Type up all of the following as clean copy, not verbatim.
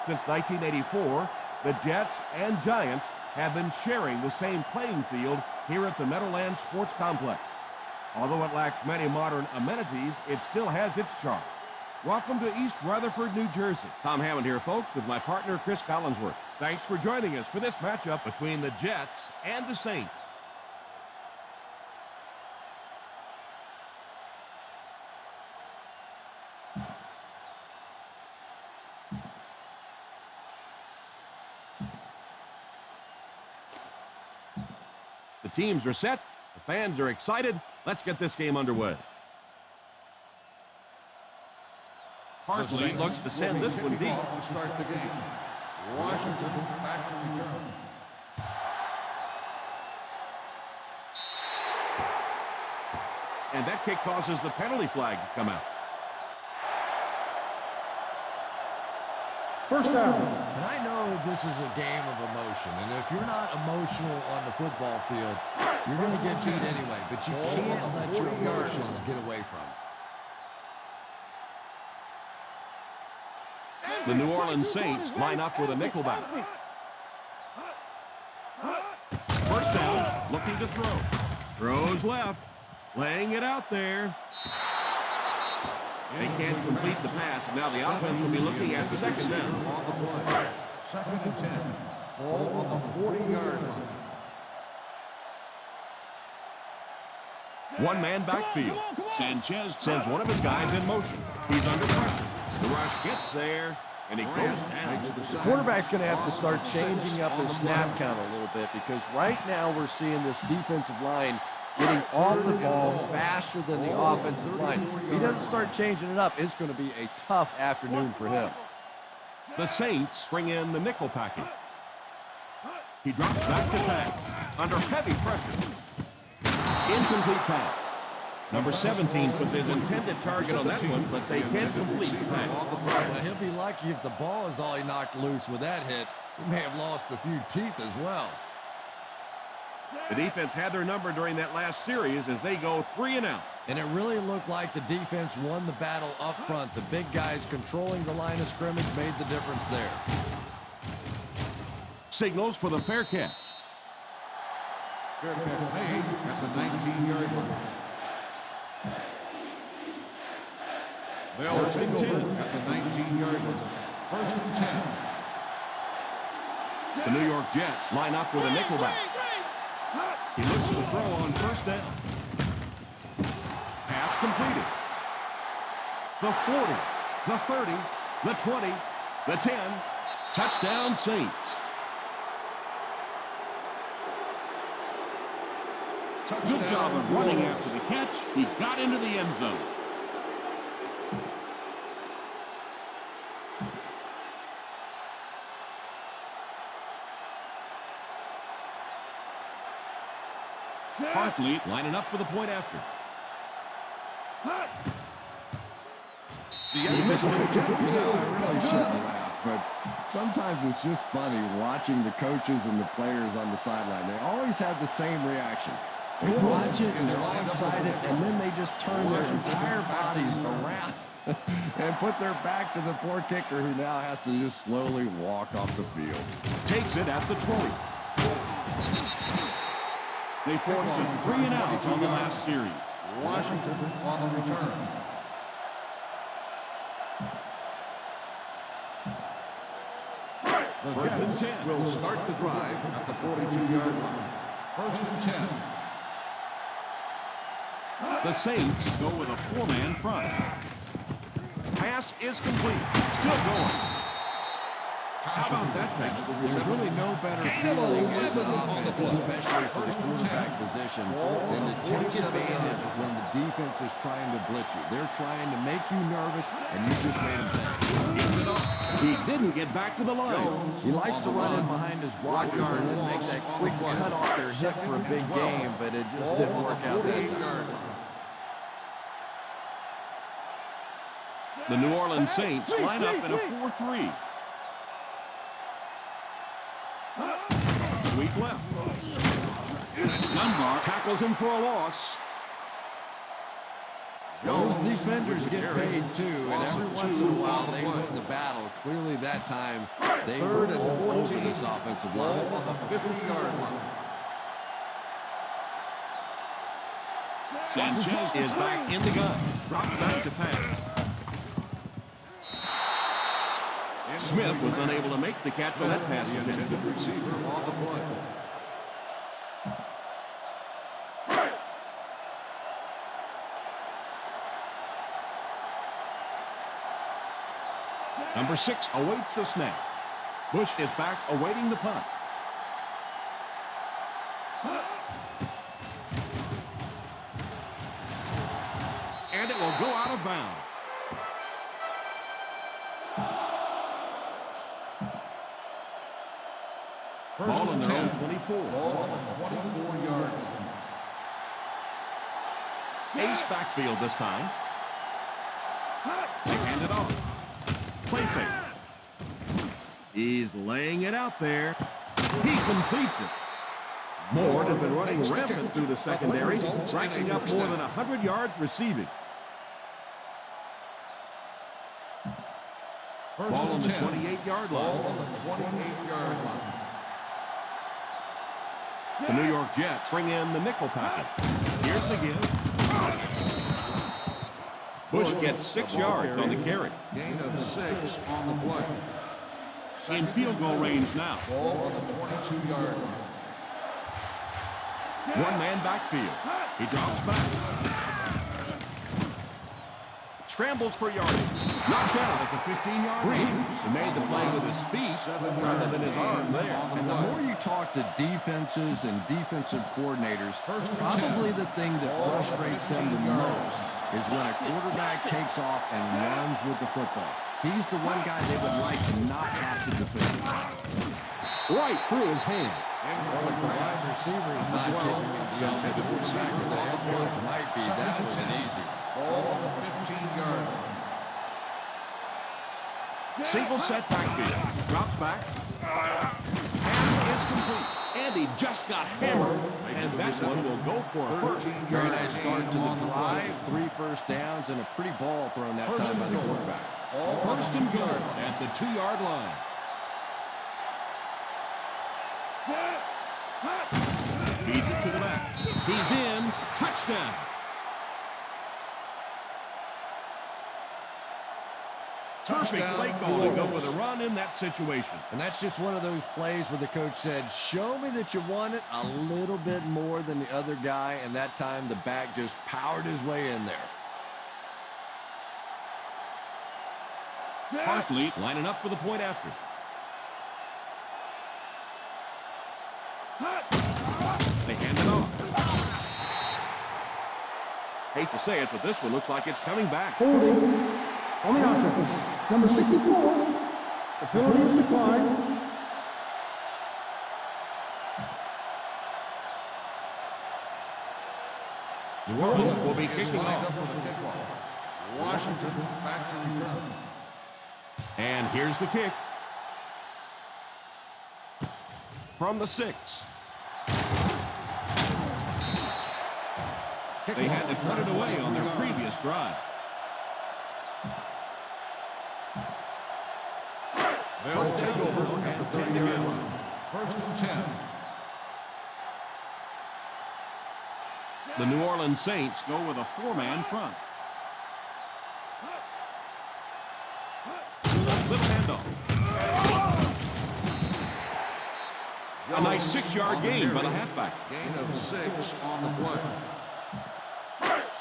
Since 1984, the Jets and Giants have been sharing the same playing field here at the Meadowlands Sports Complex. Although it lacks many modern amenities, it still has its charm. Welcome to East Rutherford, New Jersey. Tom Hammond here, folks, with my partner, Chris Collinsworth. Thanks for joining us for this matchup between the Jets and the Saints. The teams are set. The fans are excited. Let's get this game underway. Hartley looks to send this one deep. To start the game. Washington back to return. And that kick causes the penalty flag to come out. First down. And I know this is a game of emotion, and if you're not emotional on the football field, you're going to get beat anyway, but you can't let your emotions get away from it. The New Orleans Saints line up with a nickelback. First down, looking to throw. Throws left, laying it out there. They can't complete the pass, and now the offense will be looking at second down. On the play. Second and 10. Ball on the 40-yard line. One-man backfield. Sanchez sends one of his guys in motion. He's under pressure. The rush gets there, and he goes down. The quarterback's going to have to start changing up his snap count a little bit, because right now we're seeing this defensive line getting off the ball faster than the offensive line. If he doesn't start changing it up, it's going to be a tough afternoon for him. The Saints bring in the nickel package. He drops back to pass under heavy pressure. Incomplete pass. Number 17 was his intended target on that one, but they can't complete the pass. Well, he'll be lucky if the ball is all he knocked loose with that hit. He may have lost a few teeth as well. The defense had their number during that last series as they go 3 and out. And it really looked like the defense won the battle up front. The big guys controlling the line of scrimmage made the difference there. Signals for the fair catch. Fair catch made at the 19-yard line. They'll take over at the 19-yard line. First and 10. The New York Jets line up with a nickelback. He looks to throw on first down. Pass completed. The 40, the 30, the 20, the 10. Touchdown Saints. Good job of running after the catch. He got into the end zone. Hartley lining up for the point after. You know, I really shouldn't laugh, but sometimes it's just funny watching the coaches and the players on the sideline. They always have the same reaction. They watch it and they're all excited, and then they just turn their entire bodies around and put their back to the poor kicker, who now has to just slowly walk off the field. Takes it at the 20. They forced a 3 and out on the last series. Washington on the return. The First and Jets 10. will start the drive at the 42-yard line. First and 10. The Saints go with a 4-man front. Pass is complete. Still going. How about that pass? There's really no better feeling as an offense, especially for the quarterback position, than to take advantage when the defense is trying to blitz you. They're trying to make you nervous, and you just made them think. He didn't get back to the line. He likes to run in behind his blockers and then make that quick cut off their hip for a big game, but it just didn't work out that time. The New Orleans Saints line up in a 4-3. Sweep left. Dunbar tackles him for a loss. Those Jones defenders with the get carry. paid too, and Loss every of once 2 in a while on the they play. win the battle. Clearly that time they 3rd were and all over 14. this offensive Ball line. on the 50-yard line. Sanchez is back in the gun. Drops back to pass. Smith was unable to make the catch on that pass The attempt. intended receiver on the play. Number 6 awaits the snap. Bush is back awaiting the punt. And it will go out of bounds. Ball on their own 24. Ball on the 24-yard line. Ace backfield this time. They hand it off. Play fake. He's laying it out there. He completes it. Moore has been running rampant through the secondary, racking up more than 100 yards receiving. Ball on the 28-yard Ball line. on the 28-yard line. The New York Jets bring in the nickel package. Here's the give. Bush gets 6 yards on the carry. Gain of 6 on the play. In field goal range now. Ball on the 22-yard line. One-man backfield. He drops back. Scrambles for yardage. Knocked out at the 15-yard line. He made the play with his feet rather than his arm there. And the more you talk to defenses and defensive coordinators, probably the thing that frustrates them the most is when a quarterback takes off and runs with the football. He's the one guy they would like to not have to defend. Right through his hand. Well, if the wide receiver is not kicking himself, and the quarterback or the head coach might be, that wasn't easy. Ball on the 15-yard line. Single set backfield. Drops back. Pass is complete. And he just got hammered. And that one will go for a first. Very nice start to the drive. 3 first downs and a pretty ball thrown that time by the quarterback. First and goal at the 2-yard line. Feeds it to the back. He's in. Touchdown. Perfect play call to go with a run in that situation. And that's just one of those plays where the coach said, show me that you want it a little bit more than the other guy, and that time the back just powered his way in there. Hartley lining up for the point after. They hand it off. Hate to say it, but this one looks like it's coming back. Holding on the offense, number 64. The penalty is declined. New Orleans will be kicking Lined off. up for the kickoff. Washington back to return. And here's the kick. From the 6. They had to cut it away on their previous drive. They'll take over at the 30-yard line. First and 10. The New Orleans Saints go with a 4-man front. Little handoff. A nice 6-yard gain by the halfback. Gain of 6 on the play.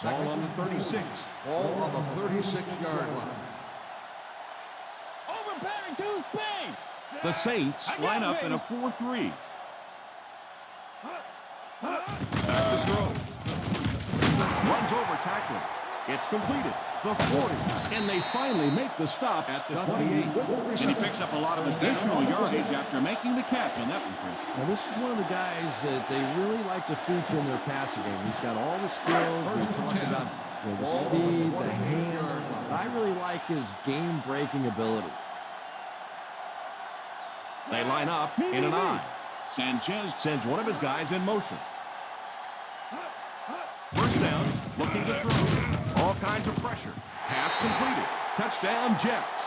Ball on the 36. Ball on the 36-yard line. Overbearing to Spain. The Saints line up in a 4-3. Back to throw. Runs over tackler. It's completed. The 40. And they finally make the stop at the 28. And he picks up a lot of additional yardage after making the catch on that one, Chris. Now, this is one of the guys that they really like to feature in their passing game. He's got all the skills. We've talked about the speed, the hands. But I really like his game-breaking ability. They line up in an I. Sanchez sends one of his guys in motion. First down, looking to throw. Off kinds of pressure. Pass completed. Touchdown, Jets.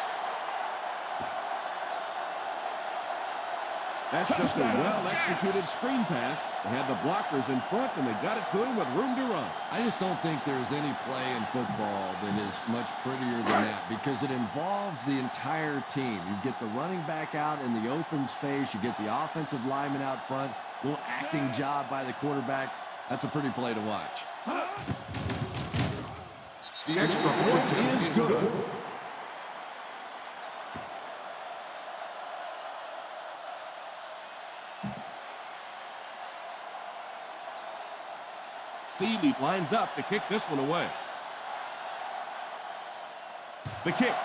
That's just a well-executed screen pass. They had the blockers in front, and they got it to him with room to run. I just don't think there's any play in football that is much prettier than that because it involves the entire team. You get the running back out in the open space. You get the offensive lineman out front. Little acting job by the quarterback. That's a pretty play to watch. The extra point is good. Feely lines up to kick this one away. The kick.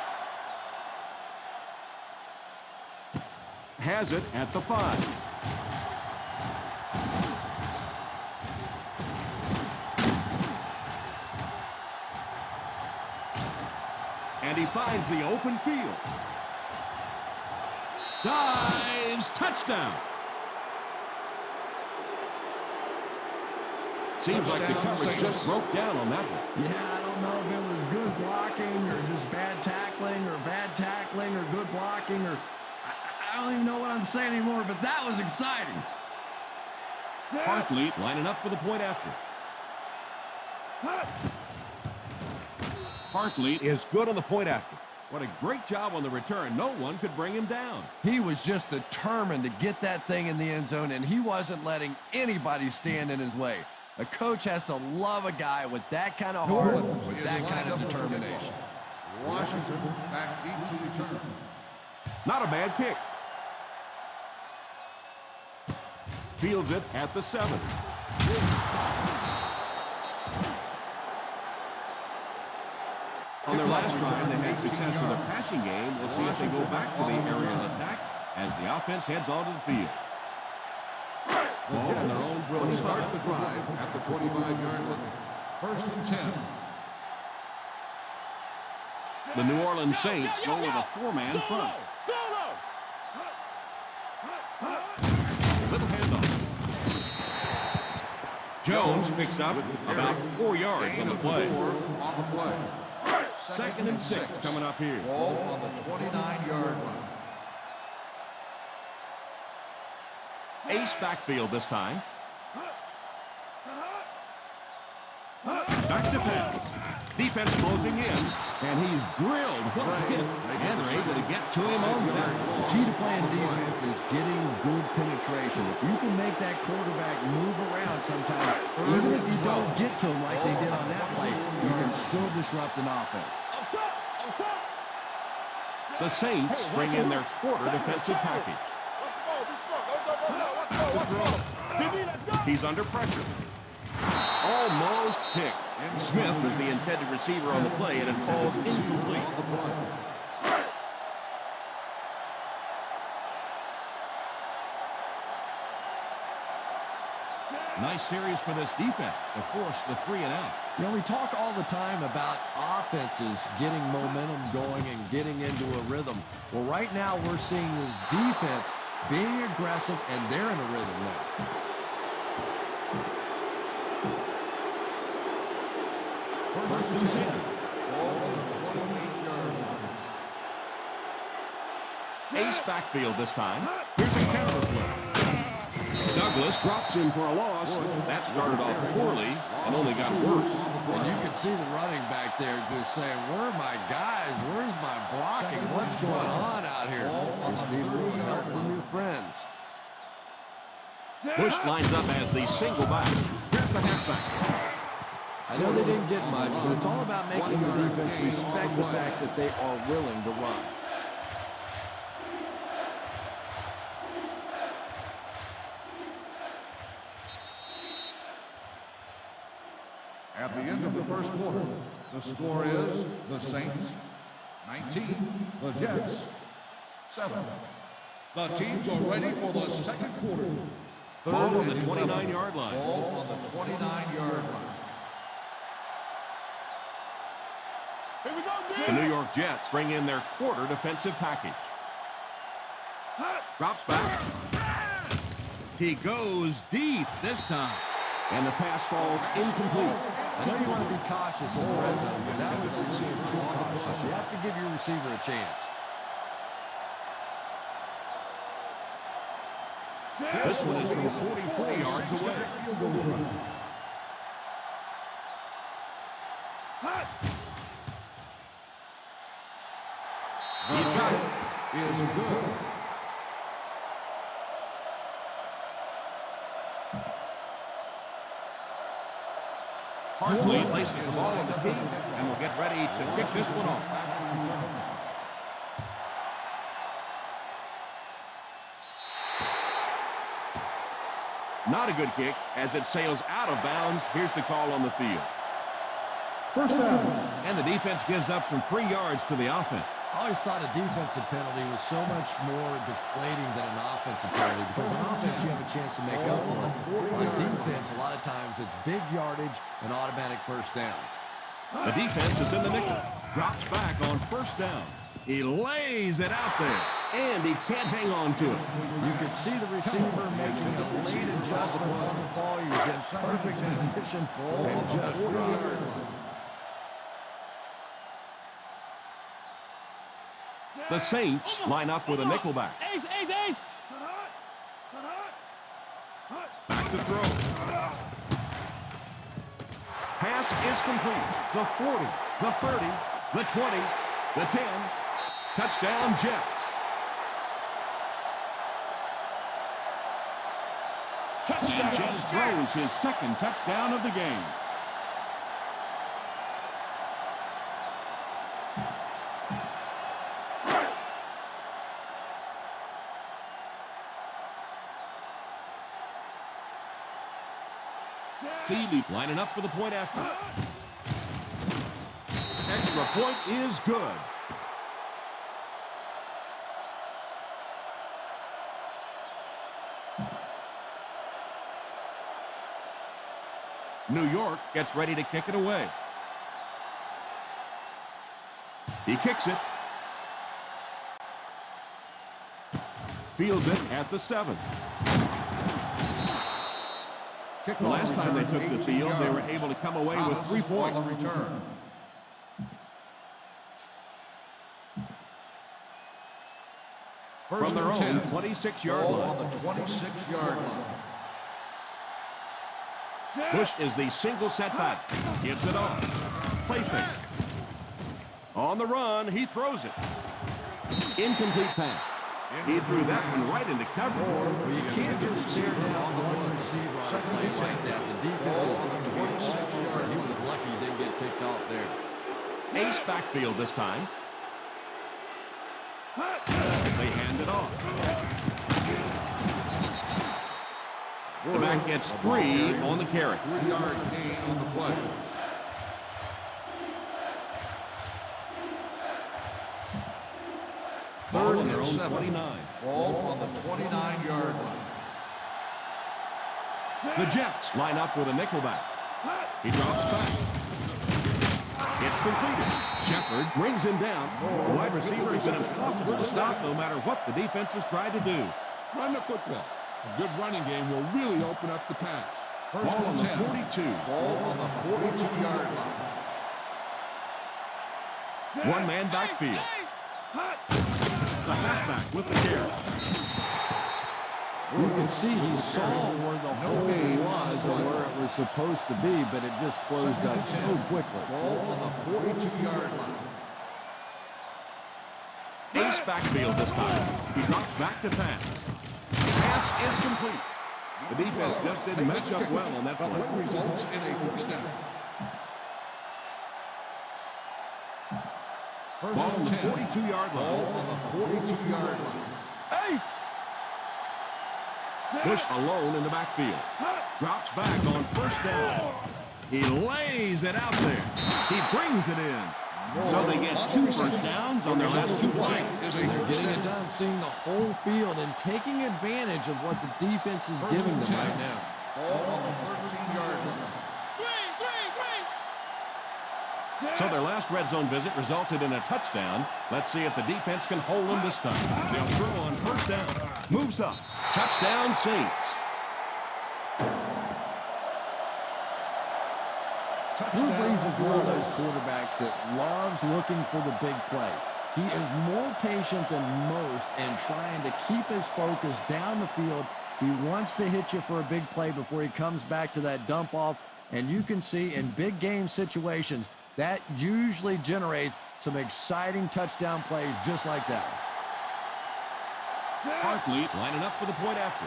Has it at the 5. And he finds the open field. Dives. Touchdown. Seems like the coverage just broke down on that one. Yeah, I don't know if it was good blocking or just bad tackling or good blocking or I don't even know what I'm saying anymore, but that was exciting. Hartley lining up for the point after. Hartley is good on the point after. What a great job on the return. No one could bring him down. He was just determined to get that thing in the end zone, and he wasn't letting anybody stand in his way. A coach has to love a guy with that kind of heart, with that kind of determination. Washington back deep to return. Not a bad kick. Fields it at the 7. On their last drive, they had success with their passing game. We'll see if they go back to the aerial attack as the offense heads onto the field. Ball on their own drill to start the drive at the 25-yard line. 1st and 10. The New Orleans Saints go with a 4-man front. Little handoff. Jones picks up about 4 yards on the play. On the play. 2nd and 6 coming up here. Ball on the 29-yard line. Ace backfield this time. Back to pass. Defense closing in, and he's drilled. What a hit. And they're able to get to him on that. The key to playing defense is getting good penetration. If you can make that quarterback move around sometimes, even if you don't get to him like they did on that play, you can still disrupt an offense. The Saints bring in their quarter defensive package. He's under pressure. Almost picked. Smith was the intended receiver on the play, and it falls incomplete. Nice series for this defense to force the 3 and out. You know, we talk all the time about offenses getting momentum going and getting into a rhythm. Well, right now we're seeing this defense being aggressive, and they're in a rhythm now. First and 10. Ball on the 28-yard line. Ace backfield this time. Here's a counter play. Douglas drops in for a loss. That started off poorly and only got worse. And you can see the running back there just saying, where are my guys? Where's my blocking? What's going on out here? Just need a little help from your friends. Bush lines up as the single back. Here's the halfback. I know they didn't get much, but it's all about making the defense respect the fact that they are willing to run. At the end of the first quarter, the score is the Saints 19, the Jets 7. The teams are ready for the second quarter. Ball on the 29-yard line. Ball on the 29-yard line. The New York Jets bring in their quarter defensive package. Drops back. He goes deep this time. And the pass falls incomplete. I know you want to be cautious in the red zone, but that was a little too cautious. You have to give your receiver a chance. This one is from 44 yards away. He's got it. Is good. Hartley places the ball on the tee and will get ready to kick this one off. Not a good kick as it sails out of bounds. Here's the call on the field. First down. And the defense gives up some free yards to the offense. I always thought a defensive penalty was so much more deflating than an offensive penalty because on offense you have a chance to make up for it. On defense, a lot of times it's big yardage and automatic first downs. The defense is in the nickel. Drops back on first down. He lays it out there, and he can't hang on to it. You could see the receiver making a late adjustment on the ball. He was in perfect position and just dropped it. The Saints line up with a nickelback. Back to throw. Pass is complete. The 40, the 30, the 20, the 10. Touchdown, Jets. Sanchez throws his second touchdown of the game. Feely lining up for the point after. Extra point is good. New York gets ready to kick it away. He kicks it. Fields it at the 7. The last time they took the field, they were able to come away with 3 points. Return. From their own 26-yard line. On the 26-yard line. Bush is the single setback. Gives it off. Play fake. On the run, he throws it. Incomplete pass. He threw that one right into cover. Well, you can't just stare down one receiver on a play like that. The defense is going to be 26 yards. He was lucky he didn't get picked off there. Ace backfield this time. They hand it off. The back gets 3 on the carry. 3-yard gain on the play. Ball on their own 29. Ball on the 29-yard line. The Jets line up with a nickelback. He drops back. It's completed. Shepard brings him down. The wide receiver has been impossible to stop no matter what the defense has tried to do. Run the football. A good running game will really open up the pass. First Ball on and the 10. 42. Ball on the 42-yard line. One man backfield. The halfback with the carry. You can see he saw where the hole was or where it was supposed to be, but it just closed up so quickly. Ball on the 42-yard line. Ace backfield this time. He drops back to pass. Pass is complete. The defense just didn't match up well on that But play. what results in a first down. First Ball on and the 10. 42-yard Ball line. on the 42-yard line. Bush alone in the backfield. Drops back on first down. He lays it out there. He brings it in. So they get 2 first downs on their last 2 plays. Is a And they're first getting it down. done, seeing the whole field and taking advantage of what the defense is giving them right now. Ball on the 13-yard line. So their last red zone visit resulted in a touchdown. Let's see if the defense can hold them this time. They'll throw on first down. Moves up. Touchdown, Saints. Drew Brees is one of those quarterbacks that loves looking for the big play. He is more patient than most in trying to keep his focus down the field. He wants to hit you for a big play before he comes back to that dump off. And you can see in big game situations, that usually generates some exciting touchdown plays just like that. Hartley lining up for the point after.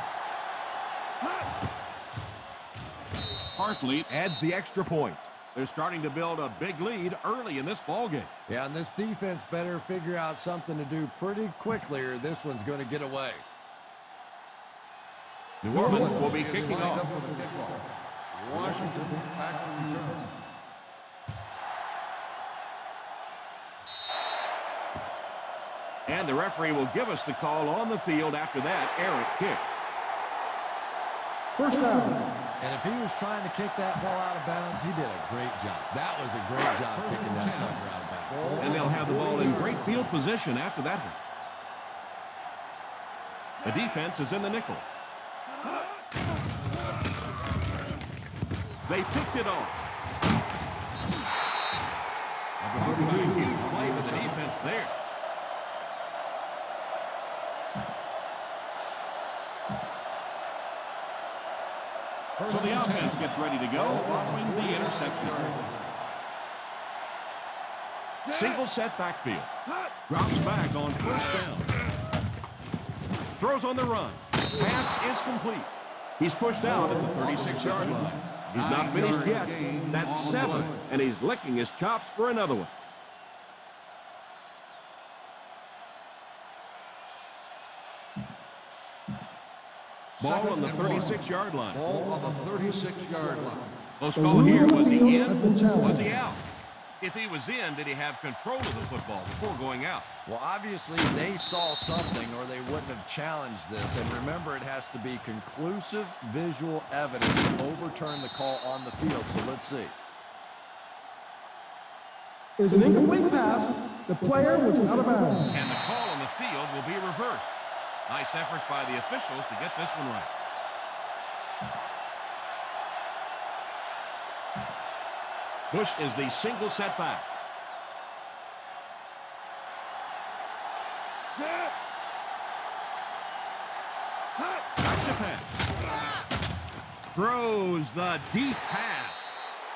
Hartley adds the extra point. They're starting to build a big lead early in this ballgame. Yeah, and this defense better figure out something to do pretty quickly or this one's going to get away. New Orleans will be kicking off. Washington back to return. And the referee will give us the call on the field after that errant kick. First down. And if he was trying to kick that ball out of bounds, he did a great job. That was a great job kicking that sucker out of bounds. And they'll have the ball in great field position after that one. The defense is in the nickel. They picked it off. A huge play with the defense there. So the offense gets ready to go following the interception. Single set backfield. Drops back on first down. Throws on the run. Pass is complete. He's pushed out at the 36-yard line. He's not finished yet. That's 7, and he's licking his chops for another one. Ball on the 36-yard line. Ball on the 36-yard line. Close call here. Was he in? Was he out? If he was in, did he have control of the football before going out? Well, obviously, they saw something or they wouldn't have challenged this. And remember, it has to be conclusive visual evidence to overturn the call on the field. So let's see. There's an incomplete pass. The player was out of bounds. And the call on the field will be reversed. Nice effort by the officials to get this one right. Bush is the single setback. Back to pass. Throws the deep pass.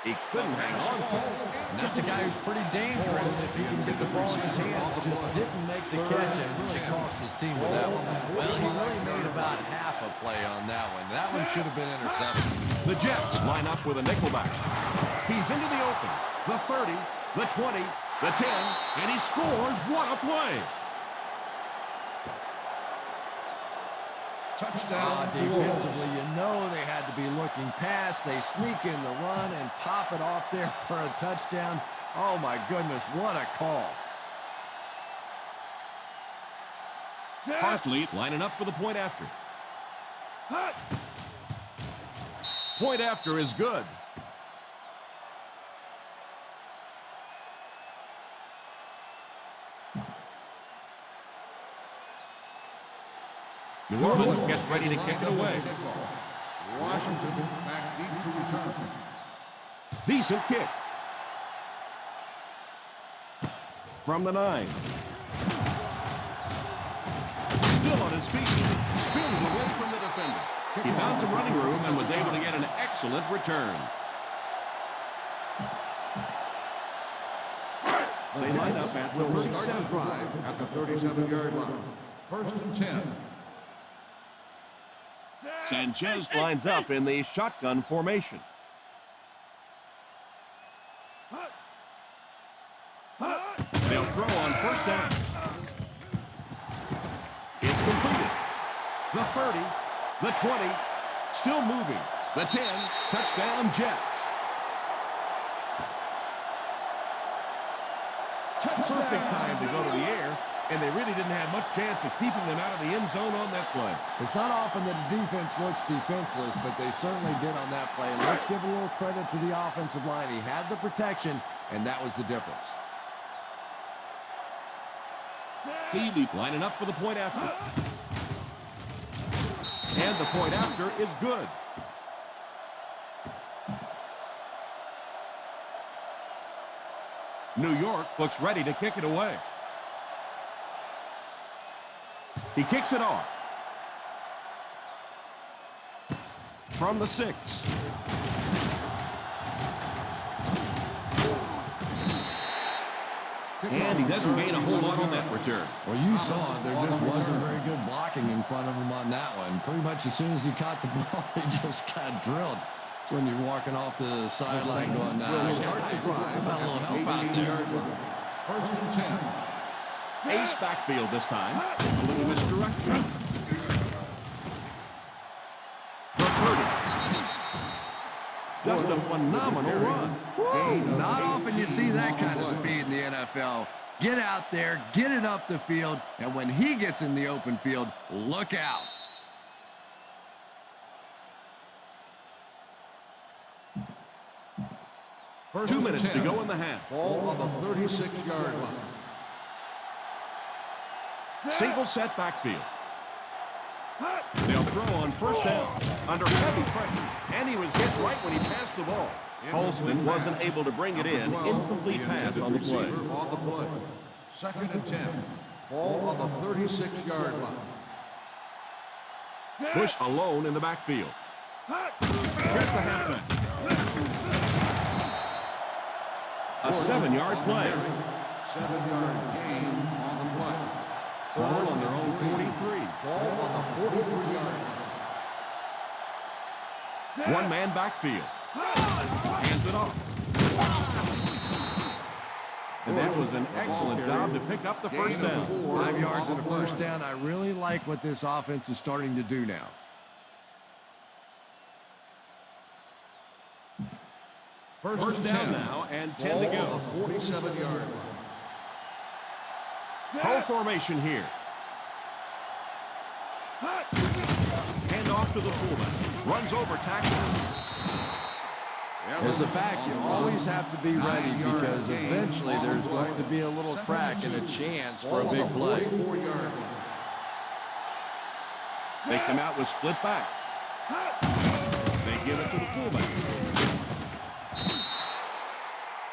He couldn't hang on to it. And that's a guy who's pretty dangerous if he can get the ball in his hands. Just didn't make the catch and really cost his team with that one. Well, he really made about half a play on that one. That one should have been intercepted. The Jets line up with a nickelback. He's into the open. The 30, the 20, the 10, and he scores. What a play! Touchdown. Defensively, you know they had to be looking past. They sneak in the run and pop it off there for a touchdown. Oh, my goodness, what a call. Hartley lining up for the point after. Point after is good. New Orleans gets ready to kick it away. Washington back deep to return. Decent kick. From the 9. Still on his feet. Spins away from the defender. He found some running room and was able to get an excellent return. They line up at the Will start start of the drive at the 37-yard line. First and 10. Sanchez lines up in the shotgun formation. They'll throw on first down. It's completed. The 30, the 20, still moving. The 10, touchdown Jets. Perfect time to go to the air, and they really didn't have much chance of keeping them out of the end zone on that play. It's not often that a defense looks defenseless, but they certainly did on that play. And let's give a little credit to the offensive line. He had the protection, and that was the difference. Thiele lining up for the point after. And the point after is good. New York looks ready to kick it away. He kicks it off. From the 6. And he doesn't gain a whole lot on that return. Well, you saw it. There just wasn't very good blocking in front of him on that one. Pretty much as soon as he caught the ball, he just got drilled. That's when you're walking off the sideline going, nah, Start the drive. got a little help out there. First and 10. Ace backfield this time. A little misdirection. The 30. Just a phenomenal run. Not often you see that kind of speed in the NFL. Get out there, get it up the field, and when he gets in the open field, look out. First 2 minutes to 10. go in the half. Ball on the 36-yard line. Single set backfield. They'll throw on first down under heavy pressure, and he was hit right when he passed the ball. Holston wasn't able to bring it in. Incomplete pass on the play. On the play. Second and 10. Ball on the 36-yard line. Bush alone in the backfield. Here's the halfback. A 7-yard play. 7-yard gain on the play. Ball on their own 43. Ball on the 43-yard line. One-man backfield. Hands it off. And that was an excellent job to pick up the first down. 5 yards and a first down. I really like what this offense is starting to do now. First down now and 10 to go. On the 47-yard line. Pro formation here. Hand off to the fullback. Runs over tackle. As a back, you always have to be ready because eventually there's going to be a little crack and a chance for a big play. They come out with split backs. They give it to the fullback.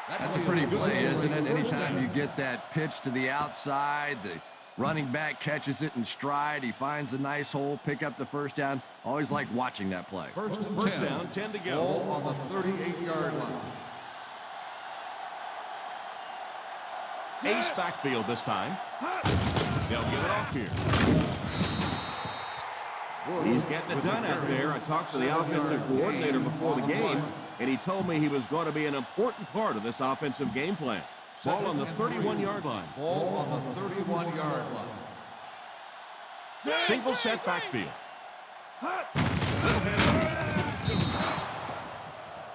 That's a pretty play, isn't it? Anytime you get that pitch to the outside, the running back catches it in stride. He finds a nice hole, pick up the first down. Always like watching that play. First down, 10 to go. Ball on the 38-yard line. Ace backfield this time. They'll give it off here. He's getting it done out there. I talked to the offensive coordinator before the game, and he told me he was going to be an important part of this offensive game plan. Ball on the 31-yard line. Ball on the 31-yard line. Single set backfield. I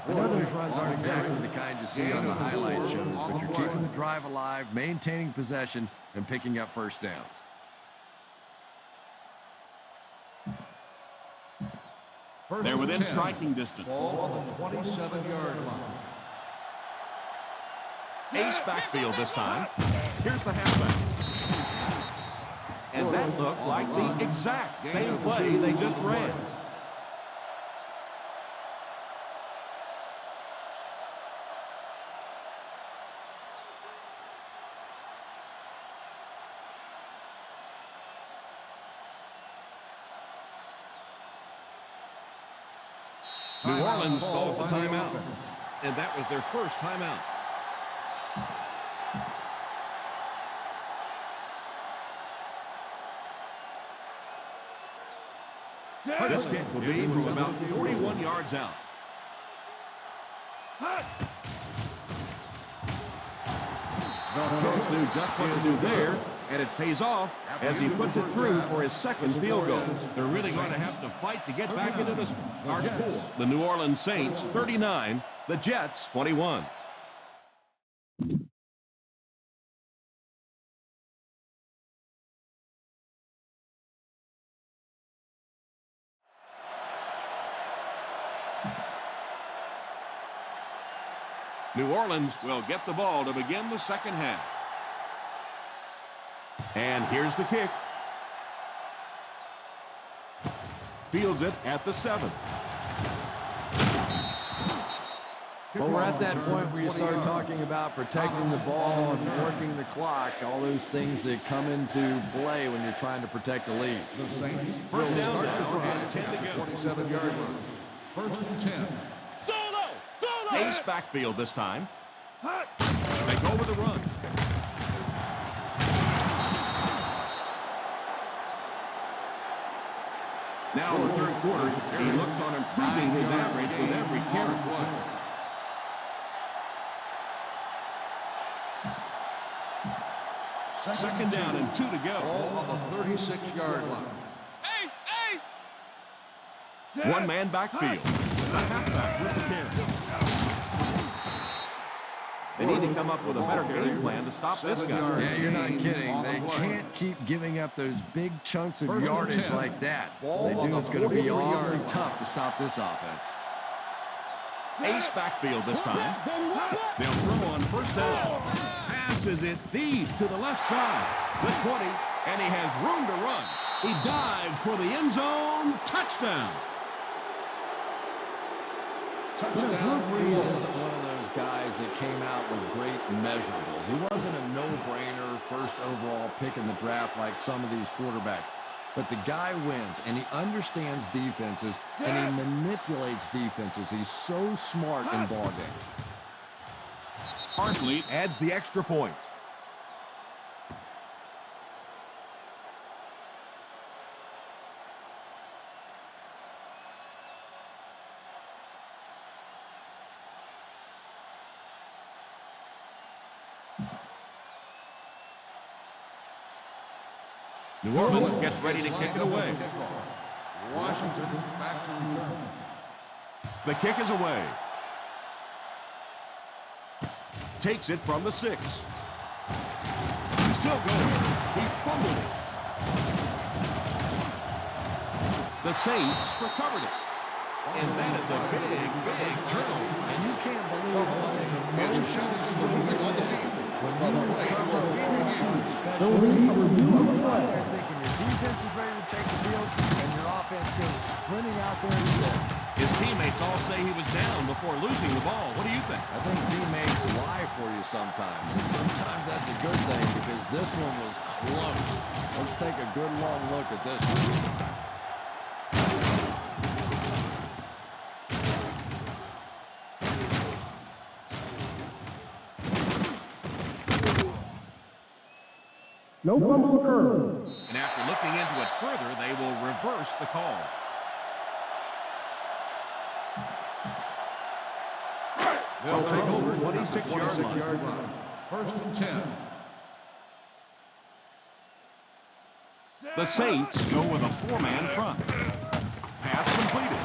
know those runs aren't exactly the kind you see on the highlight shows, but you're keeping the drive alive, maintaining possession, and picking up first downs. They're within striking distance. Ball on the 27-yard line. Ace backfield this time. Here's the halfback. And that looked like the exact same play they just ran. New Orleans calls a timeout, and that was their first timeout. This kick will be from about 41 yards out. The coach knew just what to do there, and it pays off as he puts it through for his second field goal. They're really going to have to fight to get back into this one. Our score, the New Orleans Saints 39, the Jets 21. New Orleans will get the ball to begin the second half. And here's the kick. Fields it at the 7. Well, we're at that point where you start talking about protecting the ball and working the clock, all those things that come into play when you're trying to protect a lead. The Saints First will down start now, the drive and 10 at to the go. 27-yard line. First and 10. Ace backfield this time. They go with the run. Now in the third quarter, he looks on improving his average with every carry. Second down and 2 to go. Ball on the 36-yard line. One man backfield. The halfback with the carry. They need to come up with a better game plan to stop this guy. Yeah, you're not kidding. They can't keep giving up those big chunks of yardage like that. They do. It's going to be awfully tough to stop this offense. Ace backfield this time. They'll throw on first down. Passes it deep to the left side. The 20, and he has room to run. He dives for the end zone. Touchdown. Drew Brees isn't one of those guys that came out with great measurables. He wasn't a no-brainer first overall pick in the draft like some of these quarterbacks. But the guy wins, and he understands defenses, and he manipulates defenses. He's so smart in ball games. Hartley adds the extra point. New Orleans gets ready to kick it away. Washington back to return. The kick is away. Takes it from the 6. Still going. He fumbled it. The Saints recovered it. And that is a big turnover. And you can't believe what an emotion swing on the field. When you recover the ball, special teams, you're out there thinking your defense is ready to take the field, and your offense goes sprinting out there instead. His teammates all say he was down before losing the ball. What do you think? I think teammates lie for you sometimes, and sometimes that's a good thing because this one was close. Let's take a good long look at this one. No fumble occurred. And after looking into it further, they will reverse the call. They'll take over 26-yard line. First and 10. The Saints go with a 4-man front. Pass completed.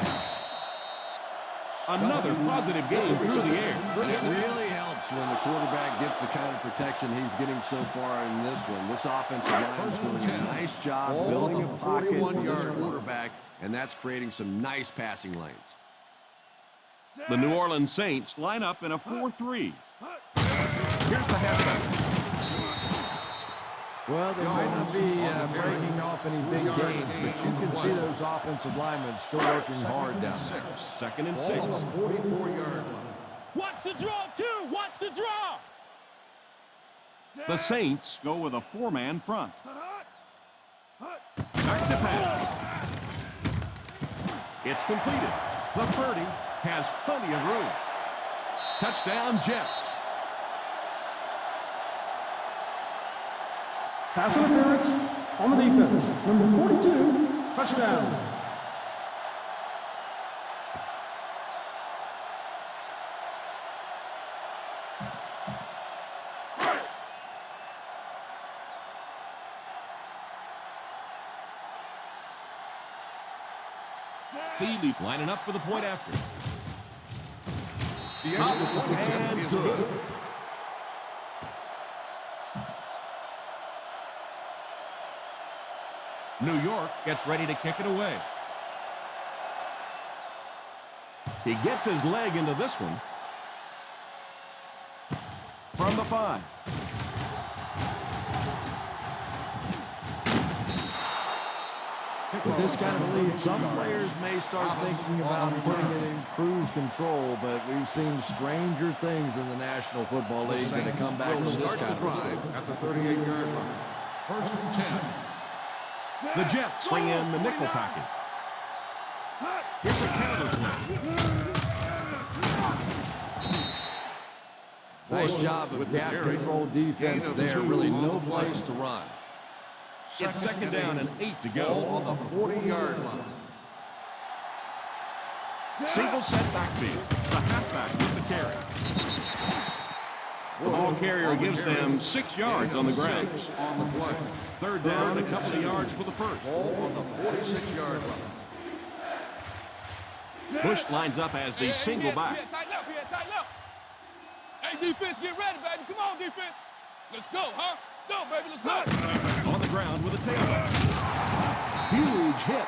Another positive game through the air. It really helps when the quarterback gets the kind of protection he's getting so far in this one. This offensive line is doing a nice job building a pocket for this quarterback, and that's creating some nice passing lanes. The New Orleans Saints line up in a 4-3. Here's the halfback. Well, they might not be breaking off any big gains, but you can see those offensive linemen still working hard down there. Second and 6. 44-yard line. Watch the draw, too! Watch the draw! The Saints go with a 4-man front. Back to pass. It's completed. The 30 has plenty of room. Touchdown, Jets. Pass interference on the defense. Number 42, touchdown. Feely lining up for the point after. The extra point And is good. good. New York gets ready to kick it away. He gets his leg into this one. From the 5. With this kind of a lead, some players may start thinking about putting it in cruise control, but we've seen stranger things in the National Football League that have come back from this kind of a score. At the 38-yard line. First and 10. The Jets bring in the nickel package. Here's a counter play. Nice job of gap control defense there. Really no place to run. It's second down and 8 to go. On the 40-yard line. Single set backfield. The halfback with the carry. The ball carrier gives them 6 yards on the ground. On the play. Third down, a couple of yards for the first. Ball on the 46-yard line. Bush lines up as the single back. Tighten up here, tighten up. Hey, defense, get ready, baby. Come on, defense. Let's go, huh? Go, baby, let's go. On the ground with a tailback. Huge hit.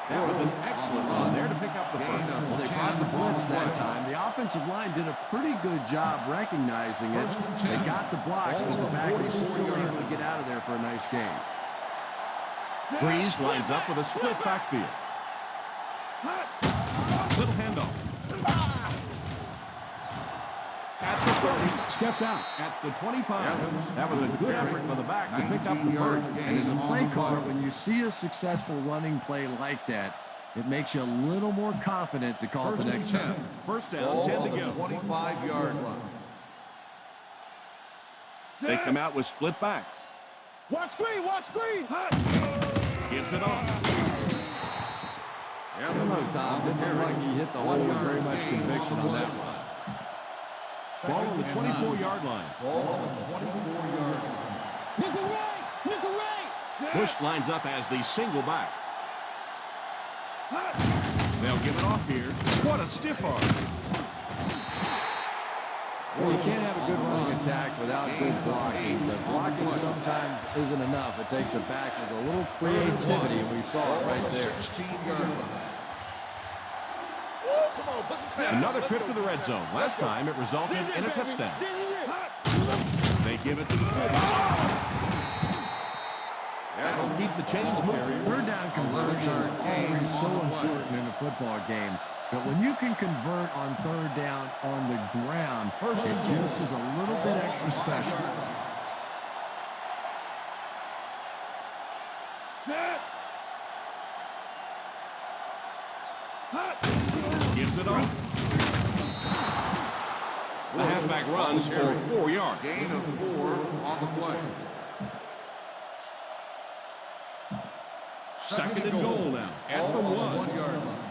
That was an excellent run there to pick up the first. Well, they brought the blitz that time. The offensive line did a pretty good job recognizing it. They got the blocks, but the back was still able to get out of there for a nice gain. Breeze lines up with a split backfield. Little handoff. At the 30, steps out. At the 25, that was a good effort by the back to pick up the first. And as a play caller, when you see a successful running play like that, it makes you a little more confident to call the next time. First down, 10 to go. 25-yard line. They come out with split backs. Watch screen, watch screen. Gives it off. I don't know, Tom. Didn't look like he hit the hole with very much conviction on that one. Ball on the 24-yard line. Ball on the 24-yard line. Nickel right, nickel right. Bush lines up as the single back. They'll give it off here. What a stiff arm. Well, you can't have a good running attack without good blocking, but blocking sometimes isn't enough. It takes a back with a little creativity, and we saw it right there. 16-yard line. Another trip to the red zone. Last time it resulted in a touchdown. They give it to the fullback. That'll keep the chains moving. Third down conversions are always so important in a football game. But when you can convert on third down on the ground, it just is a little bit extra special. Gives it off. The halfback runs for 4 yards. Gain of 4 on the play. Second and goal now at the 1. 1-yard line.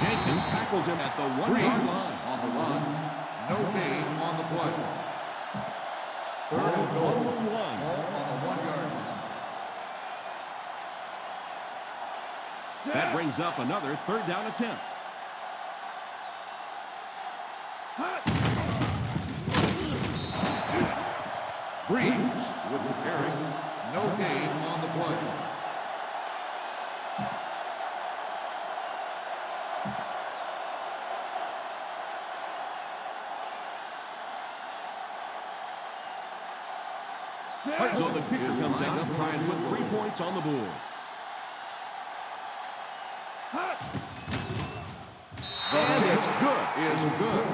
Jenkins tackles him at the 1-yard line. On the run. No gain on the play. Third and goal. Ball on 1. Ball on the 1-yard line. That brings up another third down attempt. Breeze with the carry. No gain on the play. So the kicker comes out to try and put 3 points on the board. And it's good. Is good.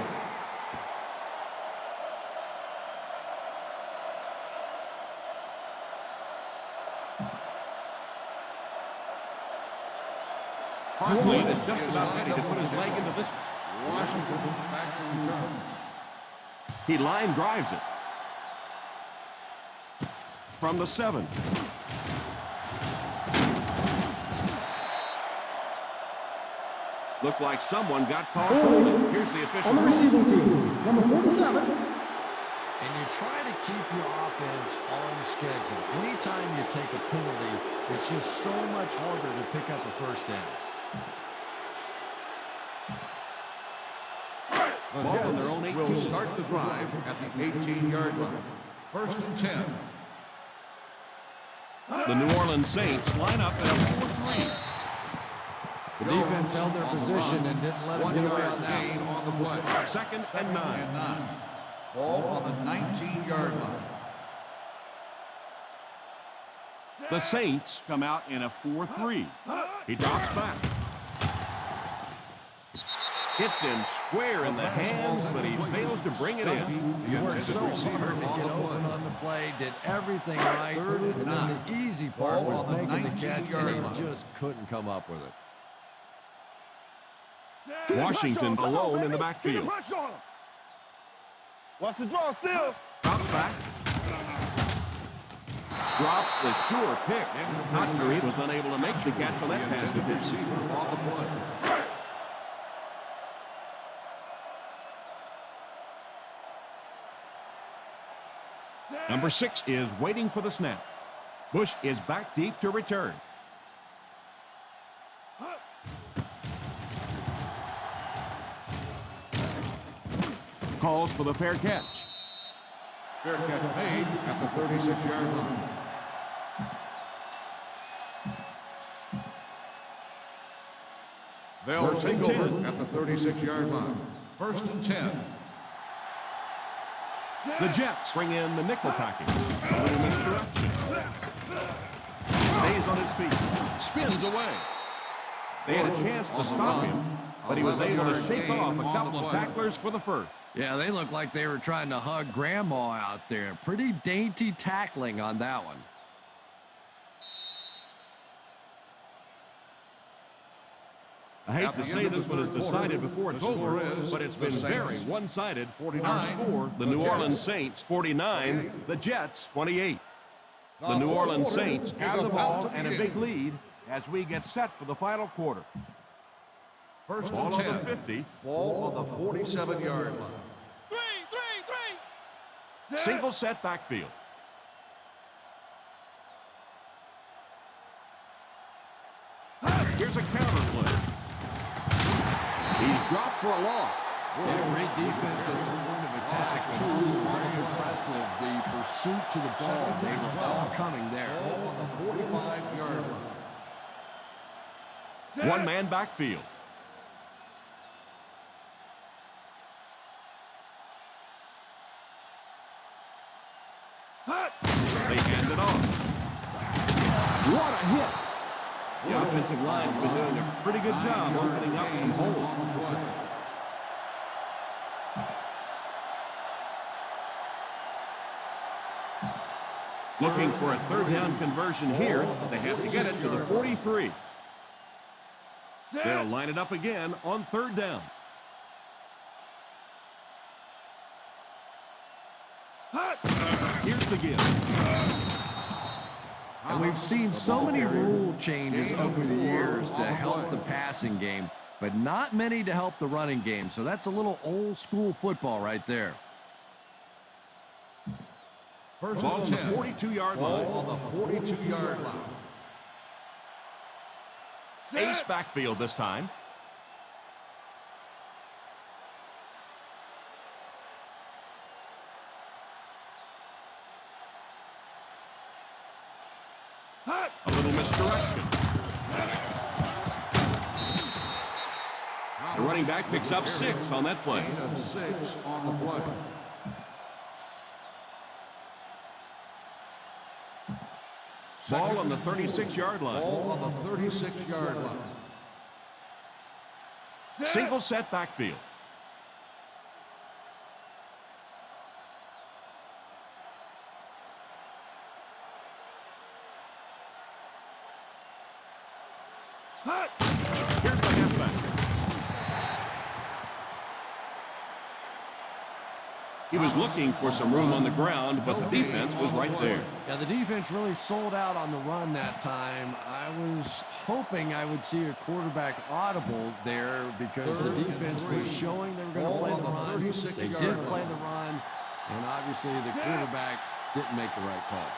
Hartland is just about ready to put his leg into this one. Washington back to return. He line drives it. From the 7. Looked like someone got caught holding. Here's the official. On the receiving team, number 47. And you try to keep your offense on schedule. Anytime you take a penalty, it's just so much harder to pick up a first down. The Ball on their Jets own 18. will start the drive at the 18-yard line. First and 10. The New Orleans Saints line up at a 4-3. The defense held their position and didn't let them get away on that. Gain on the play. 2nd and 9. And 9. Ball on the 19-yard line. The Saints come out in a 4-3. He drops back. Hits him square in the hands, but he fails to bring it in. He worked so hard to get open on the play, did everything right, and then the easy part was making the catch, and he just couldn't come up with it. Washington alone in the backfield. Watch the draw still. Drops back. Drops the sure pick. Not sure he was unable to make the catch on that pass attempt. Receiver on the play. Number 6 is waiting for the snap. Bush is back deep to return. Calls for the fair catch. Fair catch made at the 36-yard line. They'll First take and 10. over at the 36-yard line. 1st and 10. The Jets bring in the nickel package. A little misdirection. Stays on his feet. Spins away. They had a chance to stop him, but he was able to shake off a couple of tacklers for the first. Yeah, they looked like they were trying to hug Grandma out there. Pretty dainty tackling on that one. I hate to say this one is decided before it's over, but it's been very one-sided. Our score, the New Orleans Saints 49, the Jets 28. The New Orleans Saints have the ball and a big lead as we get set for the final quarter. First Ball and on 10. the 50. Ball on the 47-yard line. Single set backfield. Here's a counter play. He's dropped for a loss. Yeah, great defense at the point of attack, but also very impressive. The pursuit to the ball, they were all coming there. Ball on the 45-yard line. One-man backfield. They hand it off. What a hit! The offensive line's been doing a pretty good job opening up some holes. Looking for a third down conversion here. They have to get it to the 43. They'll line it up again on third down. Here's the give. And we've seen so many rule changes over the years to help the passing game, but not many to help the running game. So that's a little old school football right there. First Ball on and the 10. 42-yard Ball line. on the 42-yard line. Ace backfield this time. A little misdirection. The running back picks up 6 on that play. Gain of 6 on the play. Ball on the 36-yard line. Ball on the 36-yard line. Single set backfield. Here's the halfback. He was looking for some room on the ground, but the defense was right there. Yeah, the defense really sold out on the run that time. I was hoping I would see a quarterback audible there because the defense was showing they were going to play the run. They did play the run, and obviously the quarterback didn't make the right call.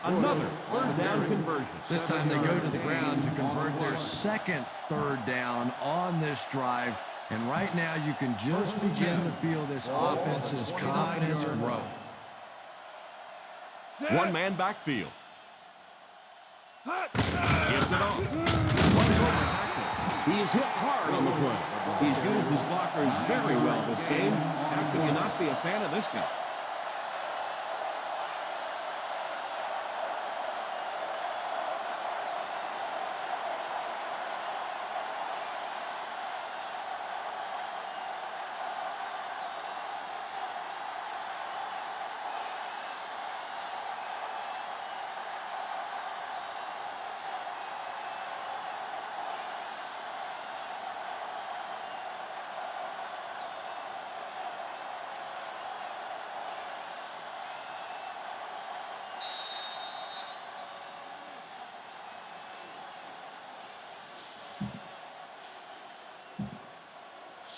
Another third down conversion. This time they go to the ground to convert their second third down on this drive. And right now you can just begin to feel this offense's confidence grow. One-man backfield. Gives it off. He's hit hard on the play. He's used his blockers very well this game. How can you not be a fan of this guy?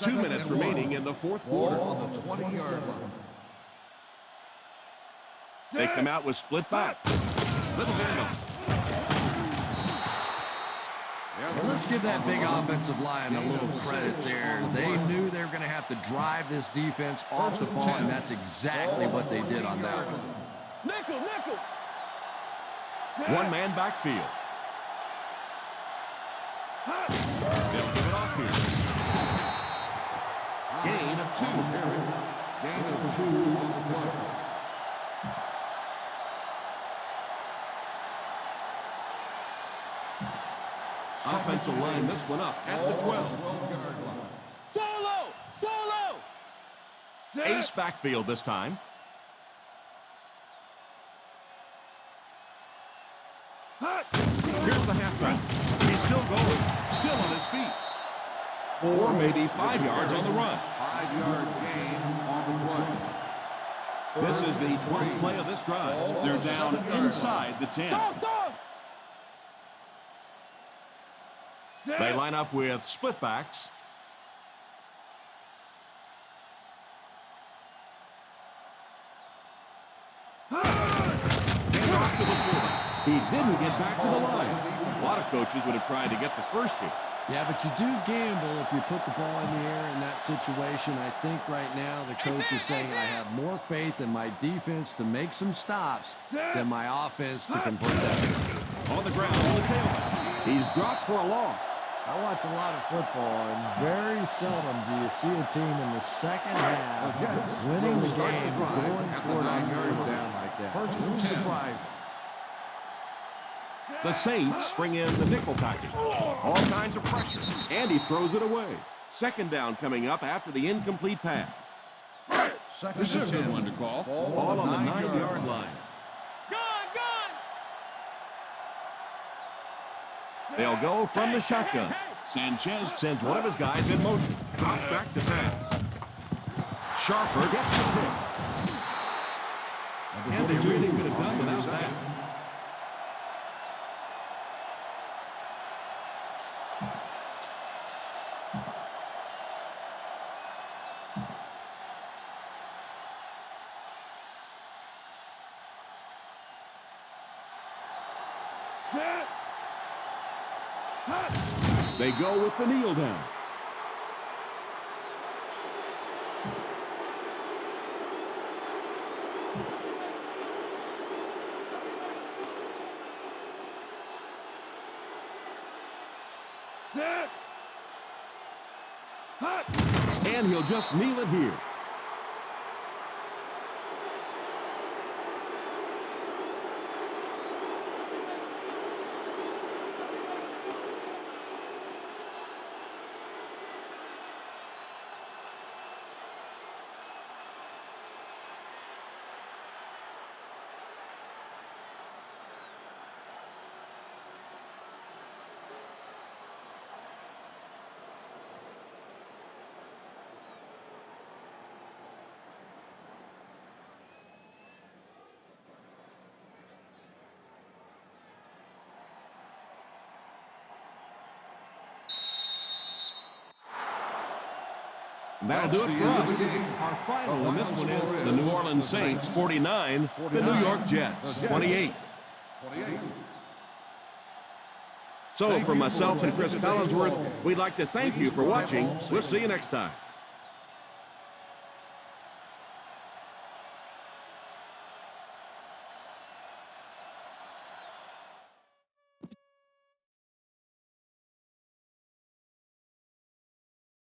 Two minutes remaining in the fourth quarter. On the 20-yard line. They come out with split back. Little handoff. Well, let's give that big offensive line a little credit there. They knew they were going to have to drive this defense off the ball, and that's exactly what they did on that one. Nickel, nickel. One-man backfield. They'll give it off here. Gain of 2. Gain of 2 on the play. Offensive line this one up at the 12. 12-yard line. Solo, solo. Ace backfield this time. Here's the halfback. He's still going. Still on his feet. 4, maybe 5 yards on the run. 5-yard gain on the play. This is the 12th play of this drive. They're down inside the 10. They line up with split backs. Hands off to the fullback. He didn't get back to the line. A lot of coaches would have tried to get the first here. Yeah, but you do gamble if you put the ball in the air in that situation. I think right now the coach is saying I have more faith in my defense to make some stops than my offense to convert that. On the ground, on the tailback. He's dropped for a loss. I watch a lot of football, and very seldom do you see a team in the second half winning the game going for it on third down like that. First, no surprise. The Saints bring in the nickel package. All kinds of pressure, and he throws it away. Second down coming up after the incomplete pass. This is a good one to call. Ball on the 9-yard line. They'll go from the shotgun. Sanchez sends one of his guys in motion. Drops back to pass. Sharper gets the pick. And they really could have done without that. They go with the kneel down. Set. And he'll just kneel it here. That'll do it for us. Our final in this one is the New Orleans Saints 49, the New York Jets 28. 28. So, for myself and Chris Collinsworth, we'd like to thank you for watching. We'll see you next time.